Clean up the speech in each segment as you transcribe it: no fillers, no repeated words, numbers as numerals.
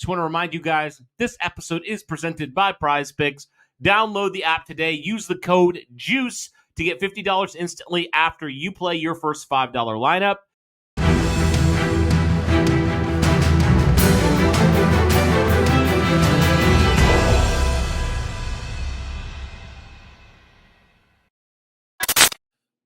Just want to remind you guys, this episode is presented by Prize Picks. Download the app today. Use the code JUICE to get $50 instantly after you play your first $5 lineup.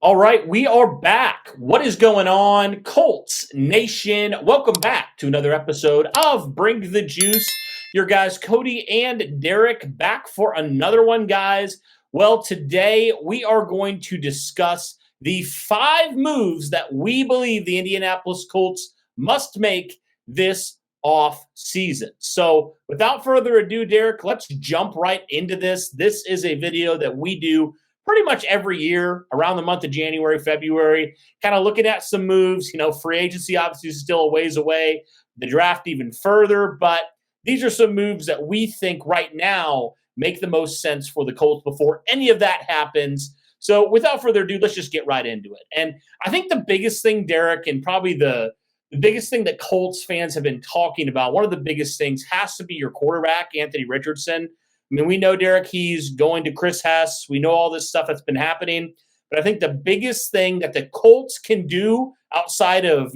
All right, we are back. What is going on, Colts Nation? Welcome back to another episode of Bring the Juice. Your guys, Cody and Derek, back for another one, guys. Well, today we are going to discuss the 5 moves that we believe the Indianapolis Colts must make this off season. So without further ado, Derek, let's jump right into this. This is a video that we do pretty much every year around the month of January, February, kind of looking at some moves. You know, free agency obviously is still a ways away, the draft even further, but these are some moves that we think right now make the most sense for the Colts before any of that happens. So without further ado, let's just get right into it. And I think the biggest thing, Derek, and probably the biggest thing that Colts fans have been talking about, one of the biggest things has to be your quarterback, Anthony Richardson. I mean, we know, Derek, he's going to Chris Hess. We know all this stuff that's been happening. But I think the biggest thing that the Colts can do outside of,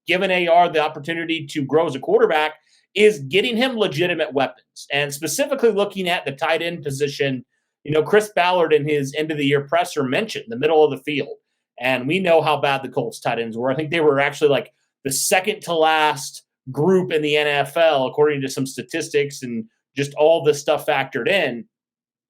giving AR the opportunity to grow as a quarterback is getting him legitimate weapons. And specifically looking at the tight end position, Chris Ballard in his end-of-the-year presser mentioned the middle of the field. And we know how bad the Colts tight ends were. I think they were actually like the second to last group in the NFL, according to some statistics and just all this stuff factored in.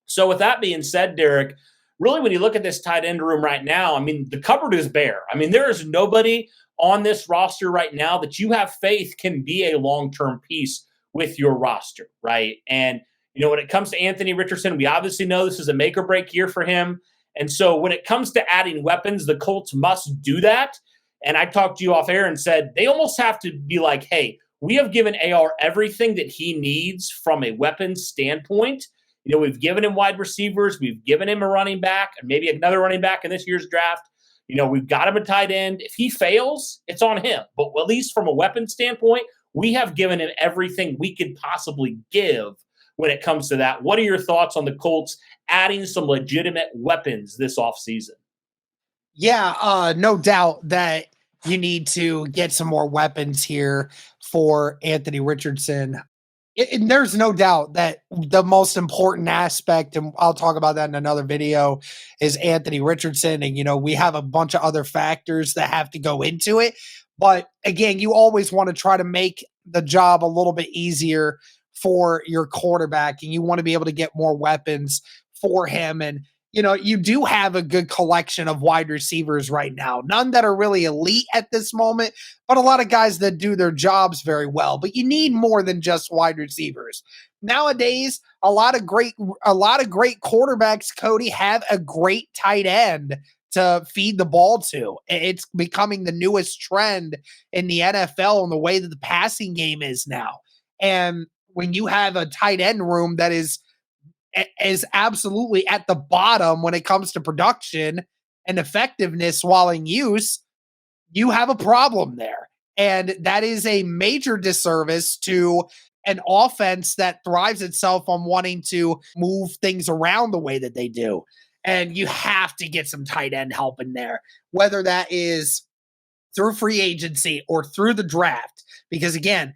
So with that being said, Derek, really when you look at this tight end room right now, I mean, the cupboard is bare. I mean, there is nobody on this roster right now that you have faith can be a long-term piece with your roster, right? And, when it comes to Anthony Richardson, we obviously know this is a make or break year for him. And so when it comes to adding weapons, the Colts must do that. And I talked to you off air and said they almost have to be like, hey, we have given AR everything that he needs from a weapons standpoint. We've given him wide receivers. We've given him a running back and maybe another running back in this year's draft. We've got him a tight end. If he fails, it's on him. But at least from a weapon standpoint, we have given him everything we could possibly give when it comes to that. What are your thoughts on the Colts adding some legitimate weapons this offseason? Yeah, no doubt that you need to get some more weapons here for Anthony Richardson. And there's no doubt that the most important aspect, and I'll talk about that in another video, is Anthony Richardson. And, we have a bunch of other factors that have to go into it. But again, you always want to try to make the job a little bit easier for your quarterback, and you want to be able to get more weapons for him. And, you do have a good collection of wide receivers right now. None that are really elite at this moment, but a lot of guys that do their jobs very well. But you need more than just wide receivers. Nowadays, a lot of great quarterbacks, Cody, have a great tight end to feed the ball to. It's becoming the newest trend in the NFL and the way that the passing game is now. And when you have a tight end room that is absolutely at the bottom when it comes to production and effectiveness while in use, you have a problem there. And that is a major disservice to an offense that thrives itself on wanting to move things around the way that they do. And you have to get some tight end help in there, whether that is through free agency or through the draft. Because again,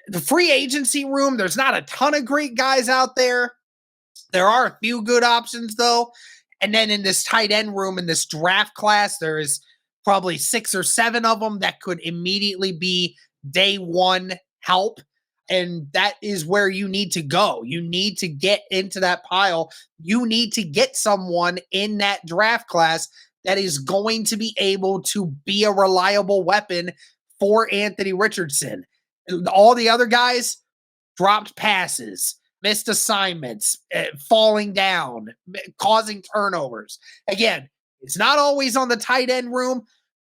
the free agency room, there's not a ton of great guys out there. There are a few good options, though. And then in this tight end room, in this draft class, there is probably 6 or 7 of them that could immediately be day one help. And that is where you need to go. You need to get into that pile. You need to get someone in that draft class that is going to be able to be a reliable weapon for Anthony Richardson. All the other guys dropped passes, missed assignments, falling down, causing turnovers. Again, it's not always on the tight end room,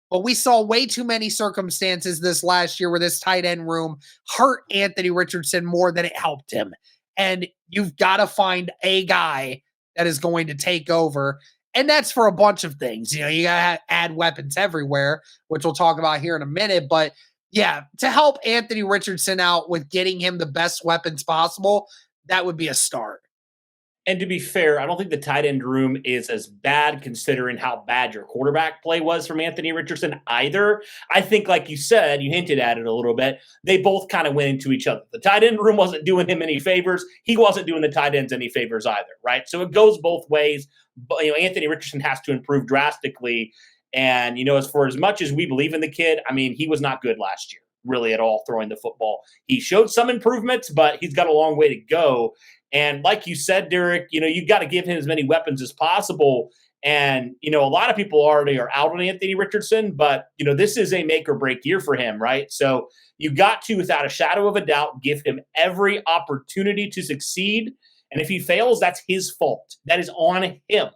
but we saw way too many circumstances this last year where this tight end room hurt Anthony Richardson more than it helped him. And you've got to find a guy that is going to take over. And that's for a bunch of things. You got to add weapons everywhere, which we'll talk about here in a minute. But Yeah, to help Anthony Richardson out with getting him the best weapons possible, that would be a start. And to be fair, I don't think the tight end room is as bad considering how bad your quarterback play was from Anthony Richardson either. I think, like you said, you hinted at it a little bit. They both kind of went into each other. The tight end room wasn't doing him any favors. He wasn't doing the tight ends any favors either, right? So it goes both ways. But Anthony Richardson has to improve drastically. And as for as much as we believe in the kid, I mean, he was not good last year, really at all, throwing the football. He showed some improvements, but he's got a long way to go. And like you said, Derek, you've got to give him as many weapons as possible. And, a lot of people already are out on Anthony Richardson, but, this is a make or break year for him, right? So you've got to, without a shadow of a doubt, give him every opportunity to succeed. And if he fails, that's his fault. That is on him,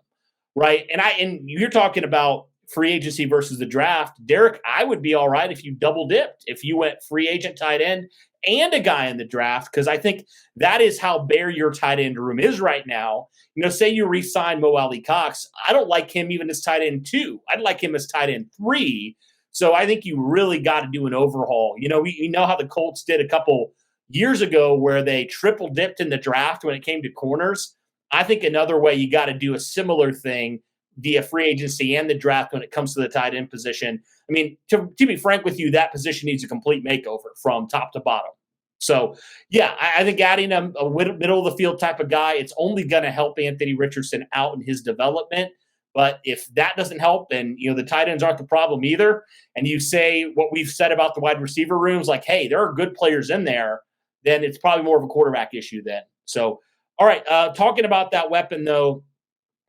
right? And you're talking about free agency versus the draft. Derek, I would be all right if you double dipped, if you went free agent tight end and a guy in the draft, because I think that is how bare your tight end room is right now. Say you re-sign Mo Alley Cox. I don't like him even as tight end 2. I'd like him as tight end 3. So I think you really got to do an overhaul. We know how the Colts did a couple years ago where they triple dipped in the draft when it came to corners. I think another way you got to do a similar thing via free agency and the draft when it comes to the tight end position. I mean, to be frank with you, that position needs a complete makeover from top to bottom. So, yeah, I think adding a middle of the field type of guy, it's only going to help Anthony Richardson out in his development. But if that doesn't help, and the tight ends aren't the problem either, and you say what we've said about the wide receiver rooms, like, hey, there are good players in there, then it's probably more of a quarterback issue then. So, all right, talking about that weapon though,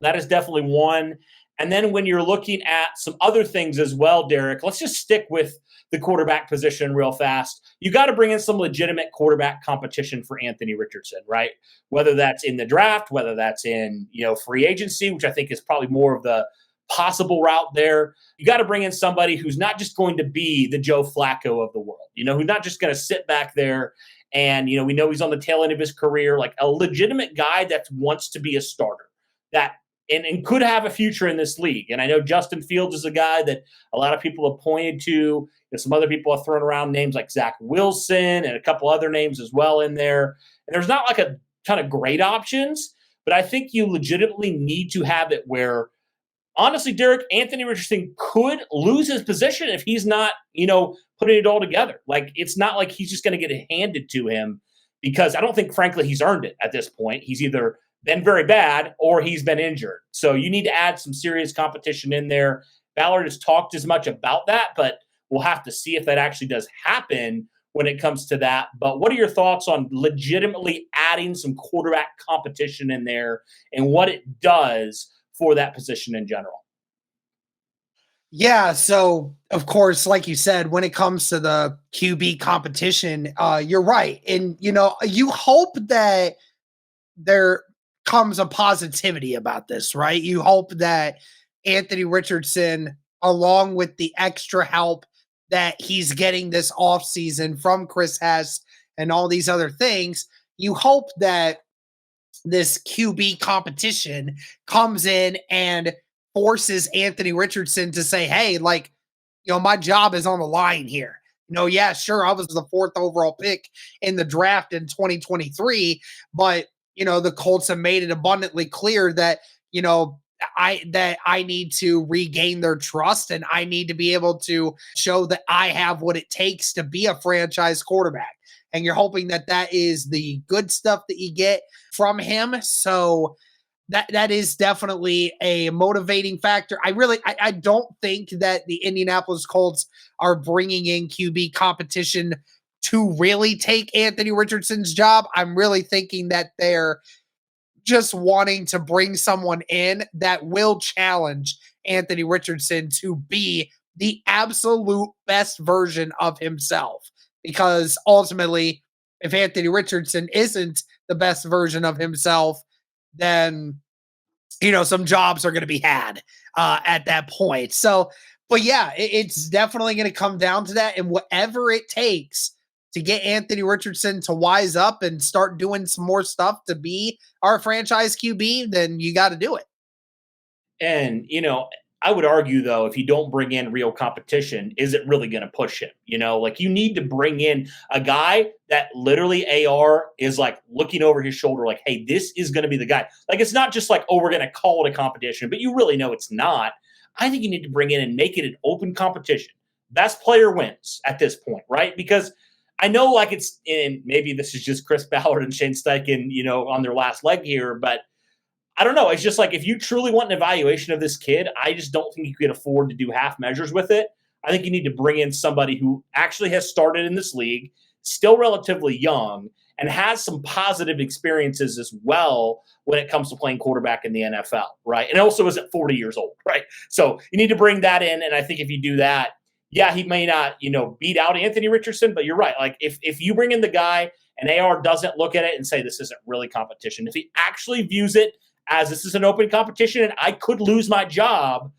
that is definitely one. And then when you're looking at some other things as well, Derek, let's just stick with the quarterback position real fast. You got to bring in some legitimate quarterback competition for Anthony Richardson, right? Whether that's in the draft, whether that's in, free agency, which I think is probably more of the possible route there. You got to bring in somebody who's not just going to be the Joe Flacco of the world, who's not just going to sit back there and, we know he's on the tail end of his career, like a legitimate guy that wants to be a starter, that and could have a future in this league. And I know Justin Fields is a guy that a lot of people have pointed to. Some other people have thrown around names like Zach Wilson and a couple other names as well in there. And there's not like a ton of great options, but I think you legitimately need to have it where, honestly, Derek, Anthony Richardson could lose his position if he's not, putting it all together. Like, it's not like he's just going to get it handed to him, because I don't think, frankly, he's earned it at this point. He's either been very bad or he's been injured. So you need to add some serious competition in there. Ballard has talked as much about that, but we'll have to see if that actually does happen when it comes to that. But what are your thoughts on legitimately adding some quarterback competition in there and what it does for that position in general? Yeah, so of course, like you said, when it comes to the QB competition, you're right. And you hope that there comes a positivity about this, right? You hope that Anthony Richardson, along with the extra help that he's getting this offseason from Chris Hess and all these other things, you hope that this QB competition comes in and forces Anthony Richardson to say, hey, like, my job is on the line here. Yeah, sure, I was the 4th overall pick in the draft in 2023, but the Colts have made it abundantly clear that, I need to regain their trust, and I need to be able to show that I have what it takes to be a franchise quarterback. And you're hoping that that is the good stuff that you get from him. So that is definitely a motivating factor. I don't think that the Indianapolis Colts are bringing in QB competition to really take Anthony Richardson's job. I'm really thinking that they're just wanting to bring someone in that will challenge Anthony Richardson to be the absolute best version of himself. Because ultimately, if Anthony Richardson isn't the best version of himself, then some jobs are going to be had at that point. So, but yeah, it's definitely going to come down to that, and whatever it takes to get Anthony Richardson to wise up and start doing some more stuff to be our franchise QB, then you got to do it. And, I would argue, though, if you don't bring in real competition, is it really going to push him? Like you need to bring in a guy that literally AR is like looking over his shoulder, like, hey, this is going to be the guy. Like, it's not just like, oh, we're going to call it a competition, but you really know it's not. I think you need to bring in and make it an open competition. Best player wins at this point, right? Because I know, like, and maybe this is just Chris Ballard and Shane Steichen, on their last leg here, but I don't know. It's just like if you truly want an evaluation of this kid, I just don't think you can afford to do half measures with it. I think you need to bring in somebody who actually has started in this league, still relatively young, and has some positive experiences as well when it comes to playing quarterback in the NFL, right? And also is at 40 years old, right? So you need to bring that in. And I think if you do that, yeah, he may not, beat out Anthony Richardson, but you're right. Like if you bring in the guy and AR doesn't look at it and say this isn't really competition, if he actually views it as this is an open competition and I could lose my job,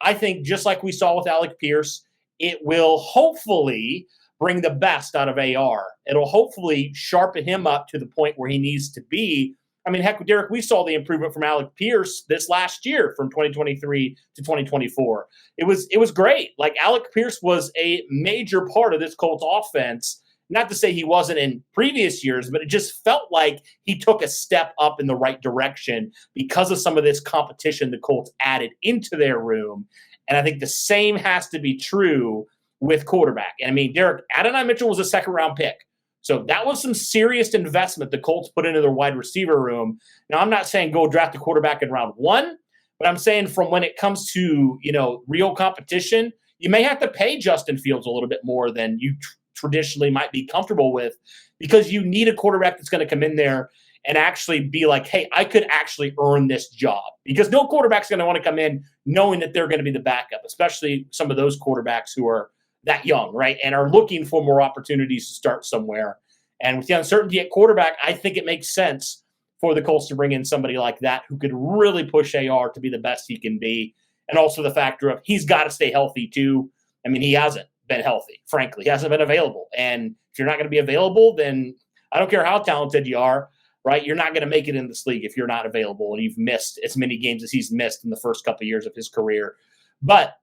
I think just like we saw with Alec Pierce, it will hopefully bring the best out of AR. It'll hopefully sharpen him up to the point where he needs to be. I mean, heck, Derek, we saw the improvement from Alec Pierce this last year from 2023 to 2024. It was great. Like Alec Pierce was a major part of this Colts offense. Not to say he wasn't in previous years, but it just felt like he took a step up in the right direction because of some of this competition the Colts added into their room. And I think the same has to be true with quarterback. And I mean, Derek, Adonai Mitchell was a second-round pick. So that was some serious investment the Colts put into their wide receiver room. Now, I'm not saying go draft a quarterback in round one, but I'm saying from when it comes to, real competition, you may have to pay Justin Fields a little bit more than you traditionally might be comfortable with because you need a quarterback that's going to come in there and actually be like, hey, I could actually earn this job. Because no quarterback's going to want to come in knowing that they're going to be the backup, especially some of those quarterbacks who are that young, right, and are looking for more opportunities to start somewhere. And with the uncertainty at quarterback, I think it makes sense for the Colts to bring in somebody like that who could really push AR to be the best he can be. And also the factor of he's got to stay healthy too. I mean, he hasn't been healthy, frankly. He hasn't been available. And if you're not going to be available, then I don't care how talented you are, right? You're not going to make it in this league if you're not available and you've missed as many games as he's missed in the first couple of years of his career. But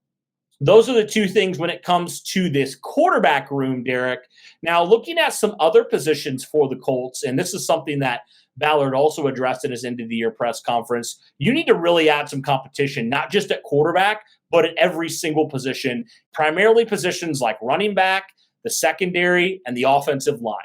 those are the two things when it comes to this quarterback room, Derek. Now, looking at some other positions for the Colts, and this is something that Ballard also addressed in his end-of-the-year press conference, you need to really add some competition, not just at quarterback, but at every single position, primarily positions like running back, the secondary, and the offensive line.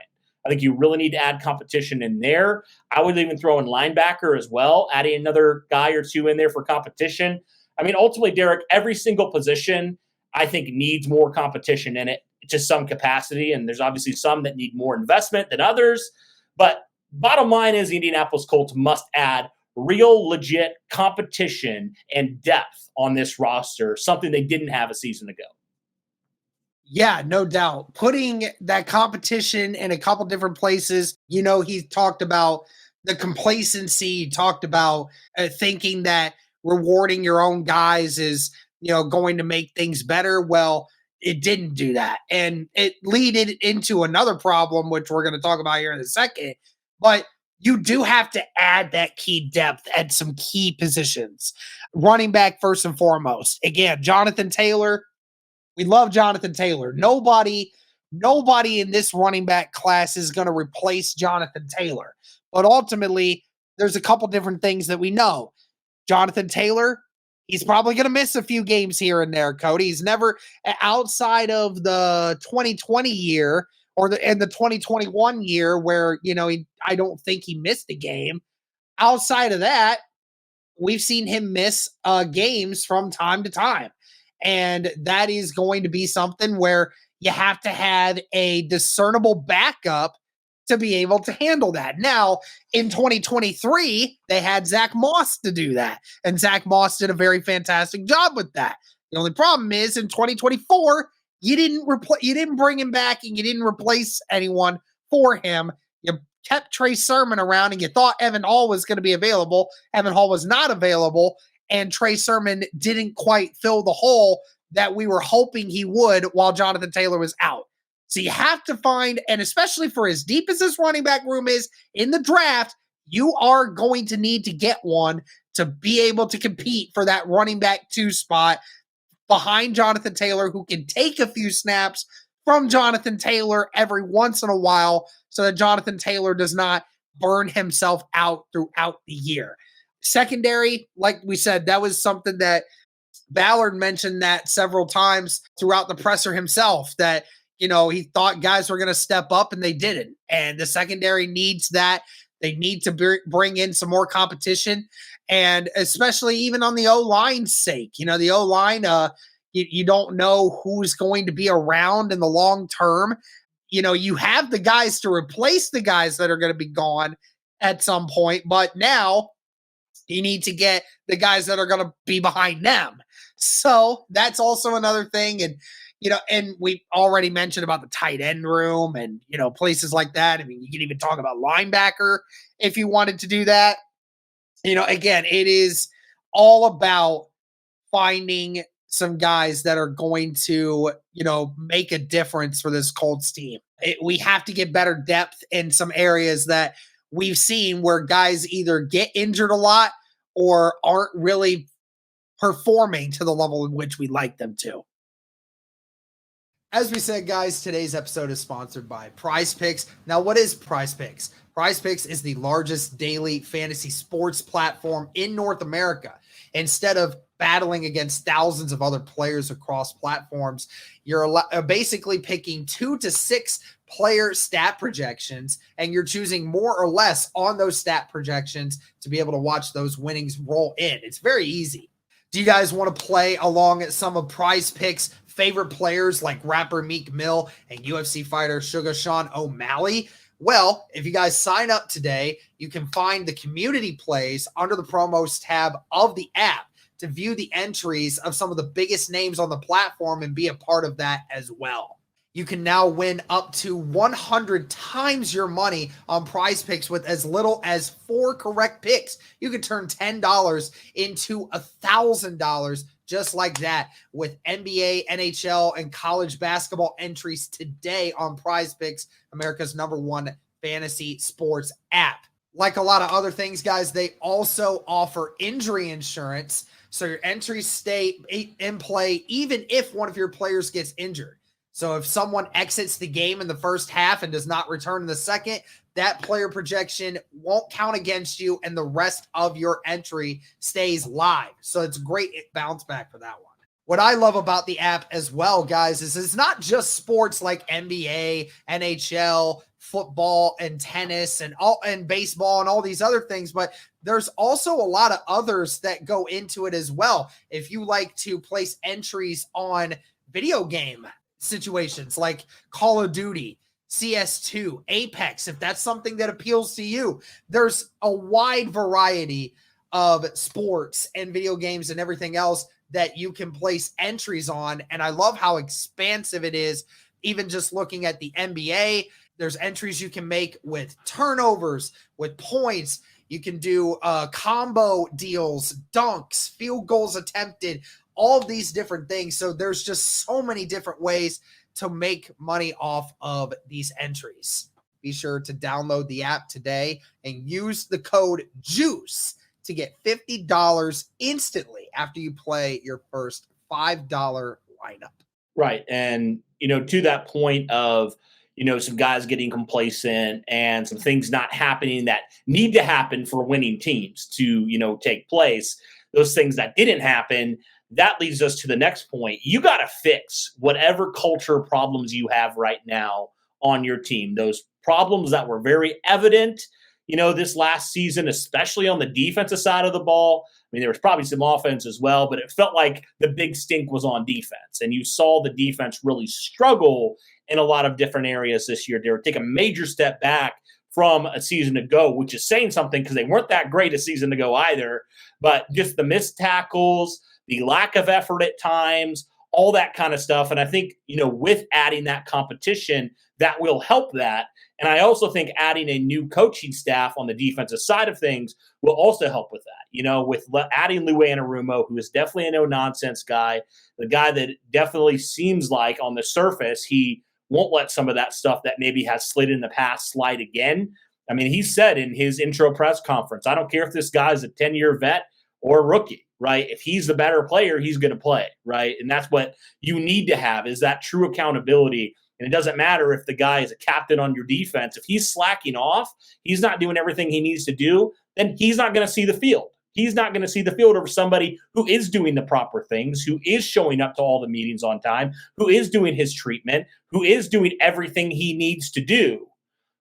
I think you really need to add competition in there. I would even throw in linebacker as well, adding another guy or two in there for competition. I mean, ultimately, Derek, every single position I think needs more competition in it to some capacity, and there's obviously some that need more investment than others. But bottom line is the Indianapolis Colts must add real, legit competition and depth on this roster, something they didn't have a season ago. Yeah, no doubt. Putting that competition in a couple different places. He talked about the complacency. He talked about thinking that rewarding your own guys is, going to make things better. Well, it didn't do that. And it leaded into another problem, which we're going to talk about here in a second. But you do have to add that key depth at some key positions. Running back, first and foremost. Again, Jonathan Taylor. We love Jonathan Taylor. Nobody in this running back class is going to replace Jonathan Taylor. But ultimately, there's a couple different things that we know. Jonathan Taylor, he's probably going to miss a few games here and there, Cody. He's never, outside of the 2020 year or the 2021 year where, I don't think he missed a game. Outside of that, we've seen him miss games from time to time. And that is going to be something where you have to have a discernible backup to be able to handle that. Now, in 2023, they had Zach Moss to do that. And Zach Moss did a very fantastic job with that. The only problem is in 2024, you didn't bring him back and you didn't replace anyone for him. You kept Trey Sermon around and you thought Evan Hall was going to be available. Evan Hall was not available, and Trey Sermon didn't quite fill the hole that we were hoping he would while Jonathan Taylor was out. So you have to find, and especially for as deep as this running back room is in the draft, you are going to need to get one to be able to compete for that running back 2 spot behind Jonathan Taylor, who can take a few snaps from Jonathan Taylor every once in a while so that Jonathan Taylor does not burn himself out throughout the year. Secondary, like we said, that was something that Ballard mentioned that several times throughout the presser himself, that, he thought guys were going to step up and they didn't. And the secondary needs that. They need to bring in some more competition. And especially even on the O-line's sake, the O-line, you don't know who's going to be around in the long term. You have the guys to replace the guys that are going to be gone at some point, but now you need to get the guys that are going to be behind them. So that's also another thing. And, and we already mentioned about the tight end room and, places like that. I mean, you can even talk about linebacker if you wanted to do that. Again, it is all about finding some guys that are going to, make a difference for this Colts team. We have to get better depth in some areas that we've seen where guys either get injured a lot or aren't really performing to the level in which we like them to. As we said, guys, today's episode is sponsored by Prize Picks. Now, what is Prize Picks? Prize Picks is the largest daily fantasy sports platform in North America. Instead of battling against thousands of other players across platforms, you're basically picking 2 to 6 player stat projections, and you're choosing more or less on those stat projections to be able to watch those winnings roll in. It's very easy. Do you guys want to play along at some of Prize Picks' favorite players like rapper Meek Mill and UFC fighter Sugar Sean O'Malley? Well, if you guys sign up today, you can find the community plays under the promos tab of the app to view the entries of some of the biggest names on the platform and be a part of that as well. You can now win up to 100 times your money on Prize Picks with as little as 4 correct picks. You can turn $10 into $1,000 just like that with NBA, NHL, and college basketball entries today on Prize Picks, America's #1 fantasy sports app. Like a lot of other things, guys, they also offer injury insurance, so your entries stay in play even if one of your players gets injured. So if someone exits the game in the first half and does not return in the second, that player projection won't count against you and the rest of your entry stays live. So it's a great bounce back for that one. What I love about the app as well, guys, is it's not just sports like NBA, NHL, football, and tennis, and baseball, and all these other things, but there's also a lot of others that go into it as well. If you like to place entries on video game situations like Call of Duty, CS2, Apex, if that's something that appeals to you, there's a wide variety of sports and video games and everything else that you can place entries on. And I love how expansive it is. Even just looking at the NBA, there's entries you can make with turnovers, with points. You can do combo deals, dunks, field goals attempted, all of these different things. So there's just so many different ways to make money off of these entries. Be sure to download the app today and use the code JUICE to get $50 instantly after you play your first $5 lineup. Right. And, to that point of, some guys getting complacent and some things not happening that need to happen for winning teams to, take place, those things that didn't happen, that leads us to the next point. You got to fix whatever culture problems you have right now on your team. Those problems that were very evident, this last season, especially on the defensive side of the ball. I mean, there was probably some offense as well, but it felt like the big stink was on defense. And you saw the defense really struggle in a lot of different areas this year. They were taking a major step back from a season ago, which is saying something because they weren't that great a season ago either. But just the missed tackles, the lack of effort at times, all that kind of stuff. And I think, with adding that competition, that will help that. And I also think adding a new coaching staff on the defensive side of things will also help with that. With adding Lou Anarumo, who is definitely a no-nonsense guy, the guy that definitely seems like on the surface, he won't let some of that stuff that maybe has slid in the past slide again. I mean, he said in his intro press conference, I don't care if this guy's a 10-year vet or a rookie, right? If he's the better player, he's going to play, right? And that's what you need to have is that true accountability. And it doesn't matter if the guy is a captain on your defense. If he's slacking off, he's not doing everything he needs to do, then he's not going to see the field. He's not going to see the field over somebody who is doing the proper things, who is showing up to all the meetings on time, who is doing his treatment, who is doing everything he needs to do,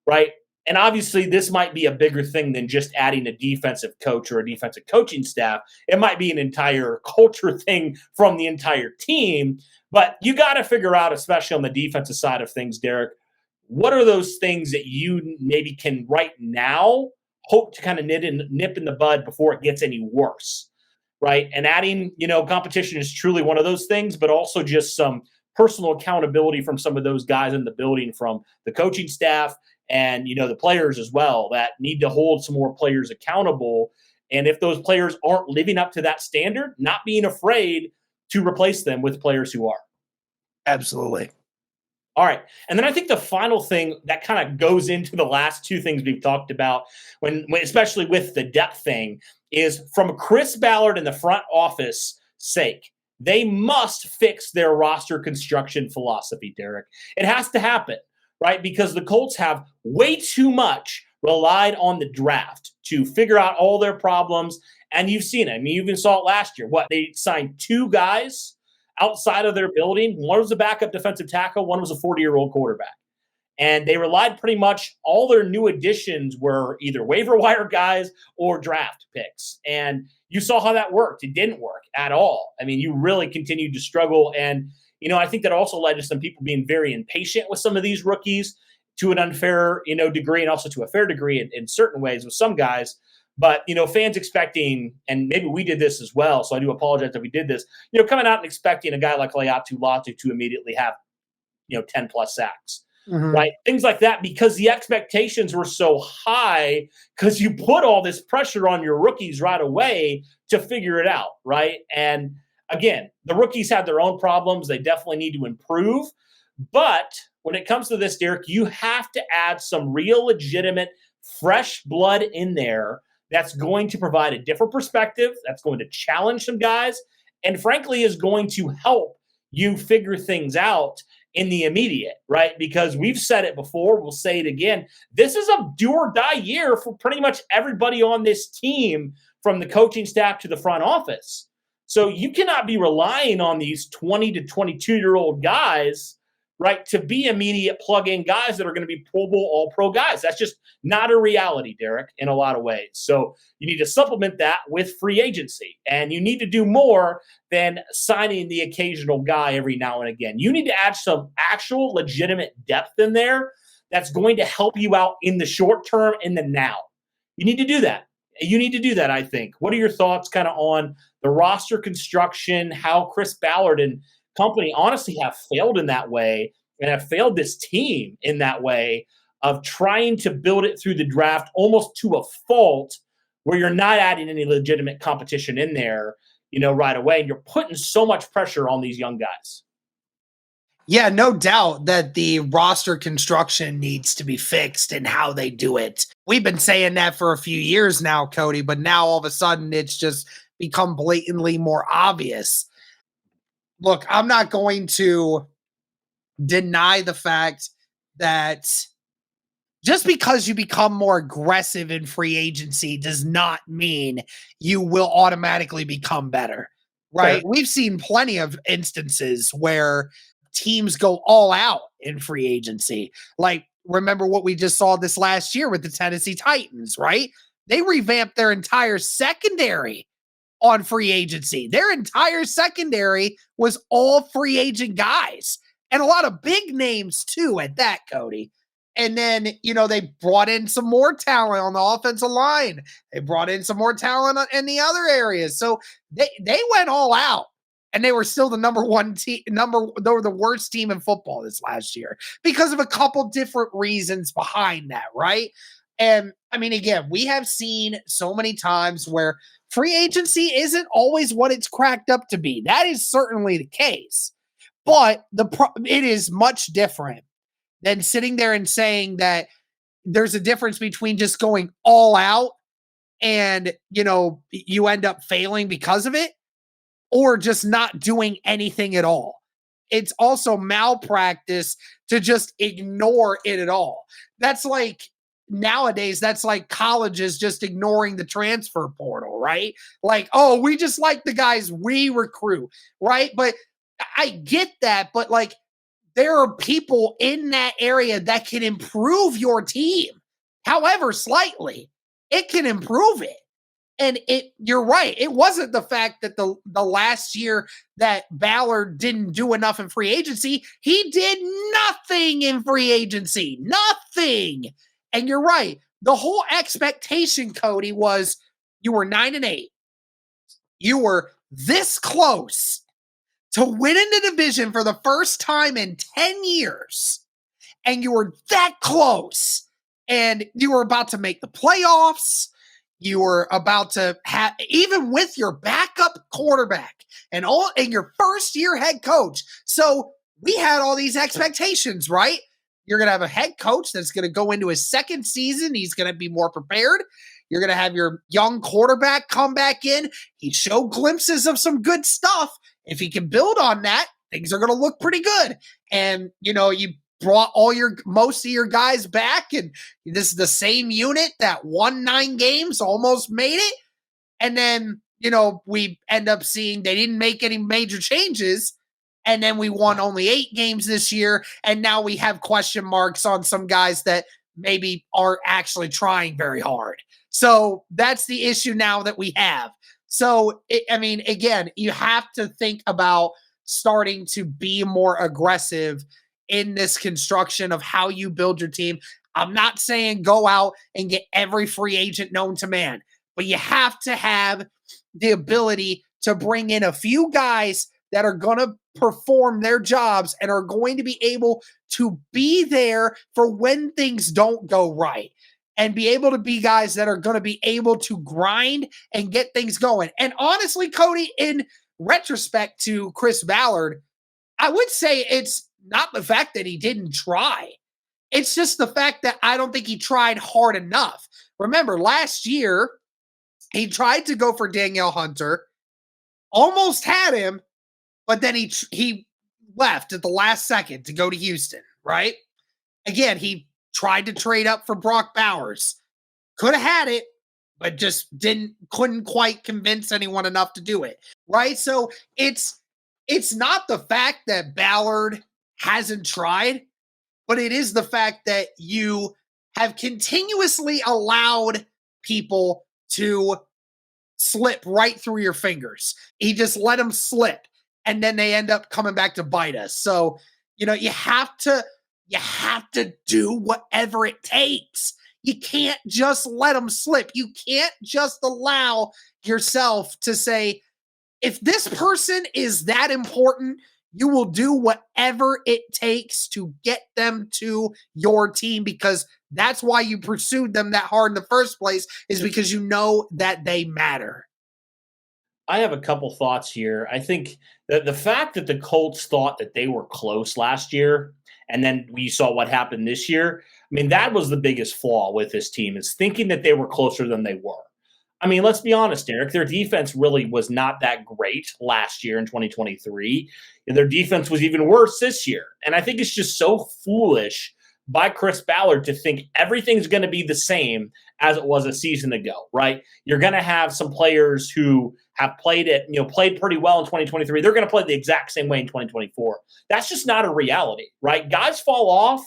right? And obviously, this might be a bigger thing than just adding a defensive coach or a defensive coaching staff. It might be an entire culture thing from the entire team. But you got to figure out, especially on the defensive side of things, Derek, what are those things that you maybe can right now hope to kind of nip in the bud before it gets any worse, right? And adding, competition is truly one of those things, but also just some personal accountability from some of those guys in the building, from the coaching staff and, the players as well, that need to hold some more players accountable. And if those players aren't living up to that standard, not being afraid to replace them with players who are. Absolutely. All right. And then I think the final thing that kind of goes into the last two things we've talked about, when especially with the depth thing, is from Chris Ballard and the front office sake, they must fix their roster construction philosophy, Derek. It has to happen, right? Because the Colts have way too much relied on the draft to figure out all their problems. And you've seen it. I mean, you even saw it last year. They signed two guys outside of their building. One was a backup defensive tackle. One was a 40-year-old quarterback. And they relied pretty much all their new additions were either waiver wire guys or draft picks. And you saw how that worked. It didn't work at all. I mean, you really continued to struggle. And, I think that also led to some people being very impatient with some of these rookies to an unfair, degree, and also to a fair degree in certain ways with some guys. But, fans expecting, and maybe we did this as well, so I do apologize that we did this, coming out and expecting a guy like Laiatu Latu to immediately have, 10 plus sacks, right? Things like that, because the expectations were so high because you put all this pressure on your rookies right away to figure it out, right? And again, the rookies have their own problems. They definitely need to improve. But when it comes to this, Derek, you have to add some real legitimate fresh blood in there that's going to provide a different perspective, that's going to challenge some guys, and frankly is going to help you figure things out in the immediate, right? Because we've said it before, we'll say it again. This is a do or die year for pretty much everybody on this team, from the coaching staff to the front office. So you cannot be relying on these 20 to 22-year-old guys, right, to be immediate plug-in guys that are going to be Pro Bowl, all-pro guys. That's just not a reality, Derek, in a lot of ways. So you need to supplement that with free agency, and you need to do more than signing the occasional guy every now and again. You need to add some actual legitimate depth in there that's going to help you out in the short term and the now. You need to do that. I think. What are your thoughts kind of on the roster construction, how Chris Ballard and company honestly have failed in that way and have failed this team in that way of trying to build it through the draft almost to a fault, where you're not adding any legitimate competition in there, right away. And you're putting so much pressure on these young guys. Yeah, no doubt that the roster construction needs to be fixed and how they do it. We've been saying that for a few years now, Cody, but now all of a sudden it's just become blatantly more obvious. Look, I'm not going to deny the fact that just because you become more aggressive in free agency does not mean you will automatically become better, right? Sure. We've seen plenty of instances where teams go all out in free agency. Like, remember what we just saw this last year with the Tennessee Titans, right? They revamped their entire secondary on free agency. Their entire secondary was all free agent guys, and a lot of big names too at that, Cody. And then, they brought in some more talent on the offensive line. They brought in some more talent in the other areas. So they went all out, and they were still the number one team. They were the worst team in football this last year because of a couple different reasons behind that, right? And I mean, again, we have seen so many times where free agency isn't always what it's cracked up to be. That is certainly the case, but it is much different than sitting there and saying that there's a difference between just going all out and, you end up failing because of it, or just not doing anything at all. It's also malpractice to just ignore it at all. That's like nowadays, that's like colleges just ignoring the transfer portal, right? Like, oh, we just like the guys we recruit, right? But I get that, but like there are people in that area that can improve your team. However, slightly, it can improve it. And you're right. It wasn't the fact that the last year that Ballard didn't do enough in free agency. He did nothing in free agency. Nothing. And you're right. The whole expectation, Cody, was you were 9-8. You were this close to winning the division for the first time in 10 years. And you were that close. And you were about to make the playoffs. You were about to have, even with your backup quarterback and your first year head coach. So we had all these expectations, right? You're going to have a head coach that's going to go into his second season. He's going to be more prepared. You're going to have your young quarterback come back in. He showed glimpses of some good stuff. If he can build on that, things are going to look pretty good. And, you brought most of your guys back, and this is the same unit that won 9 games, almost made it. And then, we end up seeing they didn't make any major changes. And then we won only 8 games this year. And now we have question marks on some guys that maybe aren't actually trying very hard. So that's the issue now that we have. So, again, you have to think about starting to be more aggressive in this construction of how you build your team. I'm not saying go out and get every free agent known to man, but you have to have the ability to bring in a few guys that are going to perform their jobs and are going to be able to be there for when things don't go right, and be able to be guys that are going to be able to grind and get things going. And honestly, Cody, in retrospect to Chris Ballard, I would say it's not the fact that he didn't try. It's just the fact that I don't think he tried hard enough. Remember, last year, he tried to go for Danielle Hunter, almost had him, but then he left at the last second to go to Houston, right? Again, he tried to trade up for Brock Bowers. Could have had it, but just couldn't quite convince anyone enough to do it, right? So it's not the fact that Ballard hasn't tried, but it is the fact that you have continuously allowed people to slip right through your fingers. He just let them slip, and then they end up coming back to bite us. So, you have to do whatever it takes. You can't just let them slip. You can't just allow yourself to say, if this person is that important, you will do whatever it takes to get them to your team, because that's why you pursued them that hard in the first place, is because you know that they matter. I have a couple thoughts here. I think that the fact that the Colts thought that they were close last year, and then we saw what happened this year, that was the biggest flaw with this team, is thinking that they were closer than they were. Let's be honest, Eric. Their defense really was not that great last year in 2023. And their defense was even worse this year. And I think it's just so foolish by Chris Ballard to think everything's going to be the same as it was a season ago, right? You're going to have some players who have played pretty well in 2023. They're going to play the exact same way in 2024. That's just not a reality, right? Guys fall off.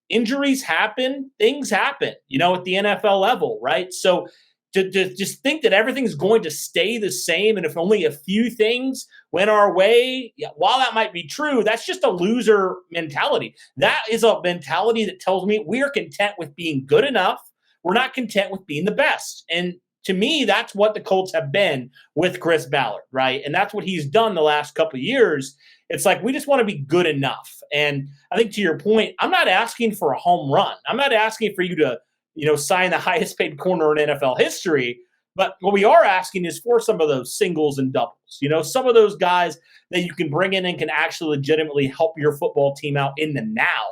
Injuries happen. Things happen, at the NFL level, right? So to just think that everything's going to stay the same, and if only a few things went our way, while that might be true, that's just a loser mentality. That is a mentality that tells me we are content with being good enough. We're not content with being the best. And to me, that's what the Colts have been with Chris Ballard, right? And that's what he's done the last couple of years. It's like we just want to be good enough. And I think to your point, I'm not asking for a home run. I'm not asking for you to sign the highest paid corner in NFL history. But what we are asking is for some of those singles and doubles, some of those guys that you can bring in and can actually legitimately help your football team out in the now.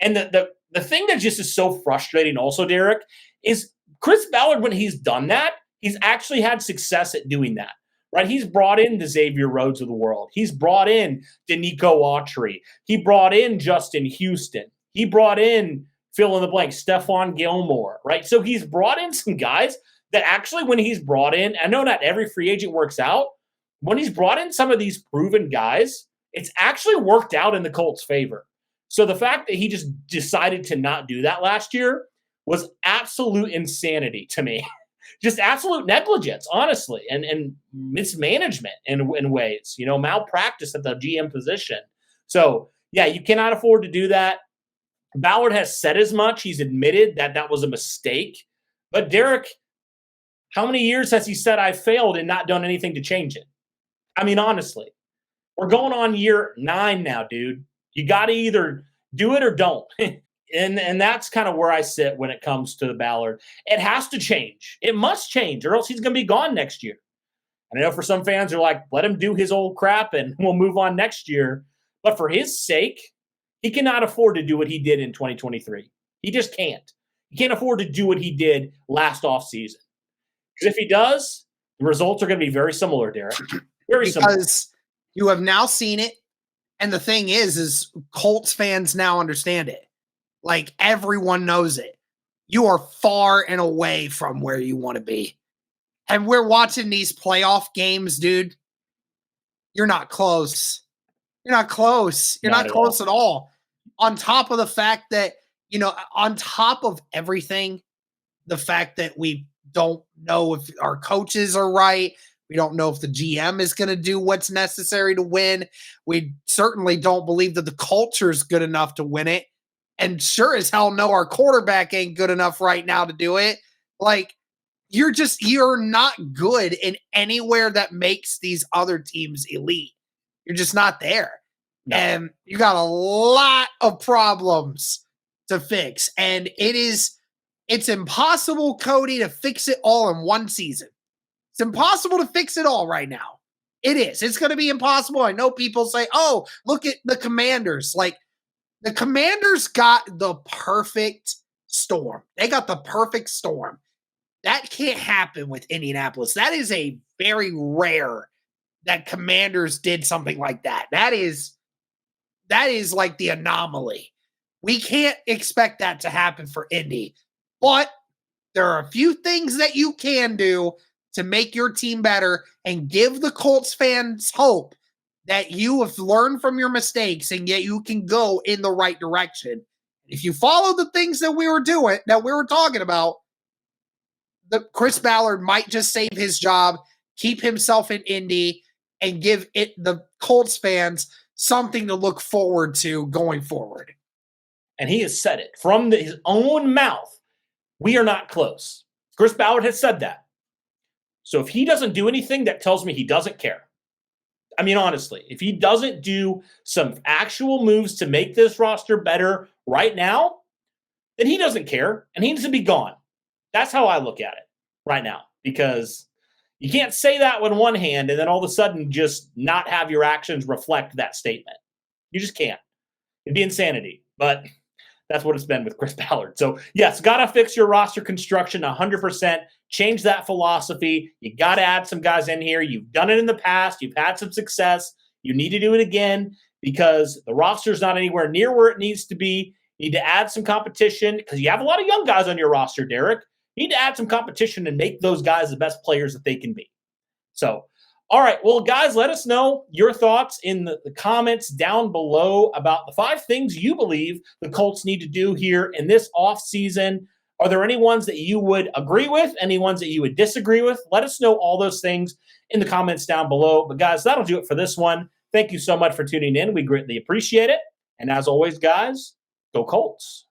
And the thing that just is so frustrating also, Derek, is Chris Ballard, when he's done that, he's actually had success at doing that. Right? He's brought in the Xavier Rhodes of the world. He's brought in Danico Autry. He brought in Justin Houston. He brought in fill in the blank, Stephon Gilmore, right? So he's brought in some guys that actually, when he's brought in, I know not every free agent works out. When he's brought in some of these proven guys, it's actually worked out in the Colts' favor. So the fact that he just decided to not do that last year was absolute insanity to me. Just absolute negligence, honestly, and mismanagement in ways, malpractice at the GM position. So, yeah, you cannot afford to do that. Ballard has said as much. He's admitted that that was a mistake. But Derek, how many years has he said I failed and not done anything to change it? I mean, honestly, we're going on year 9 now, dude. You got to either do it or don't. And that's kind of where I sit when it comes to the Ballard. It has to change. It must change, or else he's going to be gone next year. And I know for some fans are like, let him do his old crap and we'll move on next year. But for his sake, he cannot afford to do what he did in 2023. He just can't. He can't afford to do what he did last offseason. Because if he does, the results are going to be very similar, Derek. Very similar. Because you have now seen it. And the thing is Colts fans now understand it. Like, everyone knows it. You are far and away from where you want to be. And we're watching these playoff games, dude. You're not close. You're not close. You're not close at all. On top of the fact that, on top of everything, the fact that we don't know if our coaches are right. We don't know if the GM is going to do what's necessary to win. We certainly don't believe that the culture is good enough to win it. And sure as hell no, our quarterback ain't good enough right now to do it. Like, you're not good in anywhere that makes these other teams elite. You're just not there. No. And you got a lot of problems to fix. And it's impossible, Cody, to fix it all in one season. It's impossible to fix it all right now. It is. It's going to be impossible. I know people say, oh, look at the Commanders. Like, the Commanders got the perfect storm. They got the perfect storm. That can't happen with Indianapolis. That is a very rare that Commanders did something like that. That is like the anomaly. We can't expect that to happen for Indy. But there are a few things that you can do to make your team better and give the Colts fans hope that you have learned from your mistakes and yet you can go in the right direction. If you follow the things that we were doing, that we were talking about, the Chris Ballard might just save his job, keep himself in Indy, and give the Colts fans something to look forward to going forward. And he has said it from his own mouth. We are not close. Chris Ballard has said that. So if he doesn't do anything, that tells me he doesn't care. I mean, honestly, if he doesn't do some actual moves to make this roster better right now, then he doesn't care and he needs to be gone. That's how I look at it right now, because you can't say that with one hand and then all of a sudden just not have your actions reflect that statement. You just can't. It'd be insanity, but that's what it's been with Chris Ballard. So, yes, got to fix your roster construction 100%. Change that philosophy. You got to add some guys in here. You've done it in the past. You've had some success. You need to do it again because the roster's not anywhere near where it needs to be. You need to add some competition because you have a lot of young guys on your roster, Derek. You need to add some competition and make those guys the best players that they can be. So, all right. Well, guys, let us know your thoughts in the comments down below about the 5 things you believe the Colts need to do here in this offseason. Are there any ones that you would agree with? Any ones that you would disagree with? Let us know all those things in the comments down below. But, guys, that'll do it for this one. Thank you so much for tuning in. We greatly appreciate it. And as always, guys, go Colts.